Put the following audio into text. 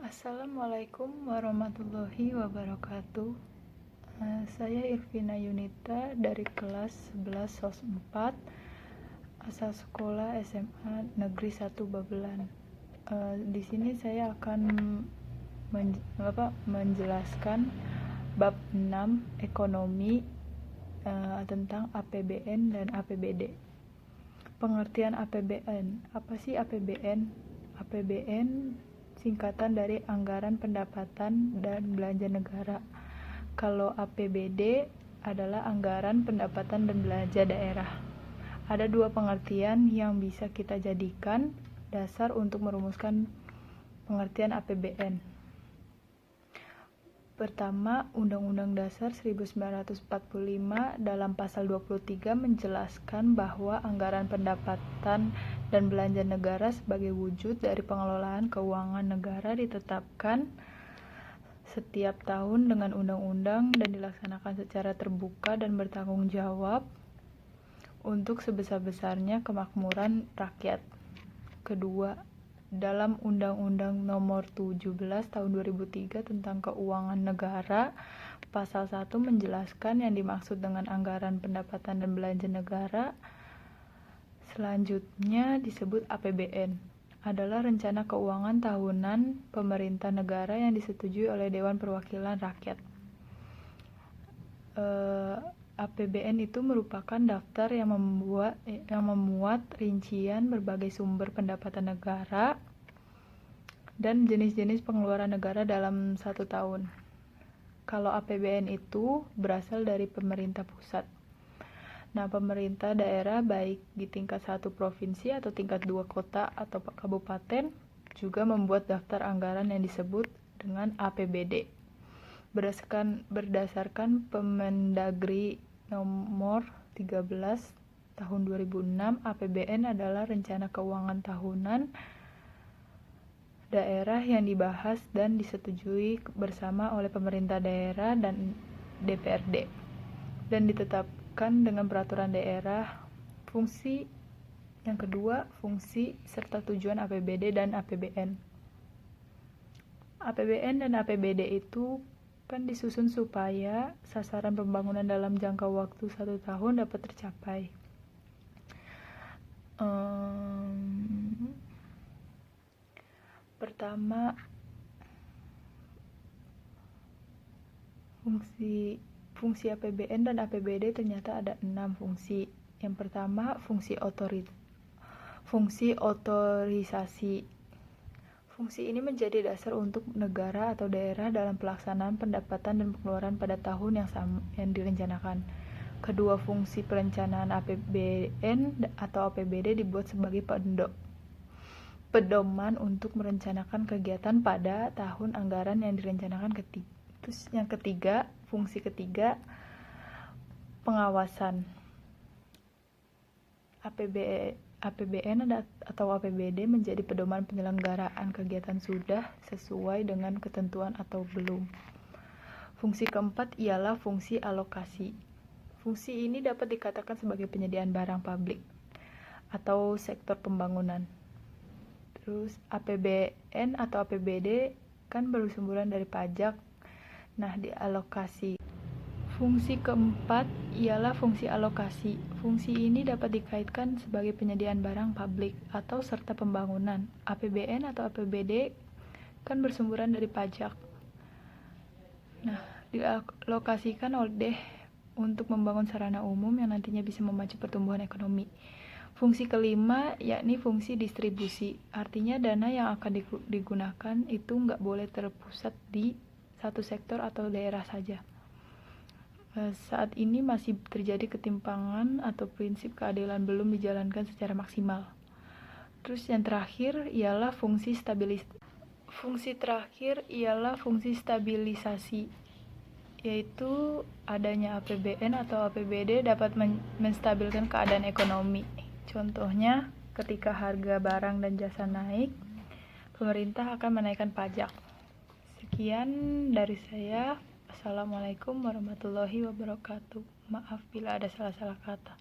Assalamualaikum warahmatullahi wabarakatuh. Saya Irvina Yunita dari kelas 11 SOS 4, asal sekolah SMA Negeri 1 Babelan. Di sini saya akan menjelaskan bab 6 ekonomi tentang APBN dan APBD. Pengertian APBN. Apa sih APBN? APBN singkatan dari Anggaran Pendapatan dan Belanja Negara. Kalau APBD adalah Anggaran Pendapatan dan Belanja Daerah. Ada dua pengertian yang bisa kita jadikan dasar untuk merumuskan pengertian APBN. Pertama, Undang-Undang Dasar 1945 dalam pasal 23 menjelaskan bahwa anggaran pendapatan dan belanja negara sebagai wujud dari pengelolaan keuangan negara ditetapkan setiap tahun dengan undang-undang dan dilaksanakan secara terbuka dan bertanggung jawab untuk sebesar-besarnya kemakmuran rakyat. Kedua, dalam Undang-Undang Nomor 17 Tahun 2003 tentang Keuangan Negara, Pasal 1 menjelaskan yang dimaksud dengan anggaran pendapatan dan belanja negara. Selanjutnya disebut APBN, adalah rencana keuangan tahunan pemerintah negara yang disetujui oleh Dewan Perwakilan Rakyat. APBN itu merupakan daftar yang memuat rincian berbagai sumber pendapatan negara dan jenis-jenis pengeluaran negara dalam satu tahun. Kalau APBN itu berasal dari pemerintah pusat. Nah, pemerintah daerah baik di tingkat 1 provinsi atau tingkat 2 kota atau kabupaten juga membuat daftar anggaran yang disebut dengan APBD. Berdasarkan Permendagri Nomor 13 Tahun 2006, APBN adalah rencana keuangan tahunan daerah yang dibahas dan disetujui bersama oleh pemerintah daerah dan DPRD dan ditetapkan dengan peraturan daerah. Yang kedua, fungsi serta tujuan APBD dan APBN. APBN dan APBD itu kan disusun supaya sasaran pembangunan dalam jangka waktu 1 tahun dapat tercapai. Pertama, fungsi APBN dan APBD ternyata ada 6 fungsi. Yang pertama, fungsi otorisasi. Fungsi ini menjadi dasar untuk negara atau daerah dalam pelaksanaan pendapatan dan pengeluaran pada tahun yang direncanakan. Kedua, fungsi perencanaan. APBN atau APBD dibuat sebagai pedoman untuk merencanakan kegiatan pada tahun anggaran yang direncanakan. Terus yang ketiga, fungsi ketiga, pengawasan. APBN atau APBD menjadi pedoman penyelenggaraan kegiatan sudah sesuai dengan ketentuan atau belum. Fungsi keempat ialah fungsi alokasi. Fungsi ini dapat dikatakan sebagai penyediaan barang publik atau sektor pembangunan. Terus APBN atau APBD kan bersumberan dari pajak. Nah, dialokasi. Fungsi keempat ialah fungsi alokasi. Fungsi ini dapat dikaitkan sebagai penyediaan barang publik atau serta pembangunan. APBN atau APBD kan bersumberan dari pajak. Nah, dialokasikan oleh untuk membangun sarana umum yang nantinya bisa memacu pertumbuhan ekonomi. Fungsi kelima yakni fungsi distribusi. Artinya dana yang akan digunakan itu nggak boleh terpusat di satu sektor atau daerah saja. Saat ini masih terjadi ketimpangan atau prinsip keadilan belum dijalankan secara maksimal. Terus yang terakhir ialah fungsi stabilisasi, yaitu adanya APBN atau APBD dapat menstabilkan keadaan ekonomi. Contohnya, ketika harga barang dan jasa naik, pemerintah akan menaikkan pajak. Sekian dari saya. Assalamualaikum warahmatullahi wabarakatuh. Maaf bila ada salah-salah kata.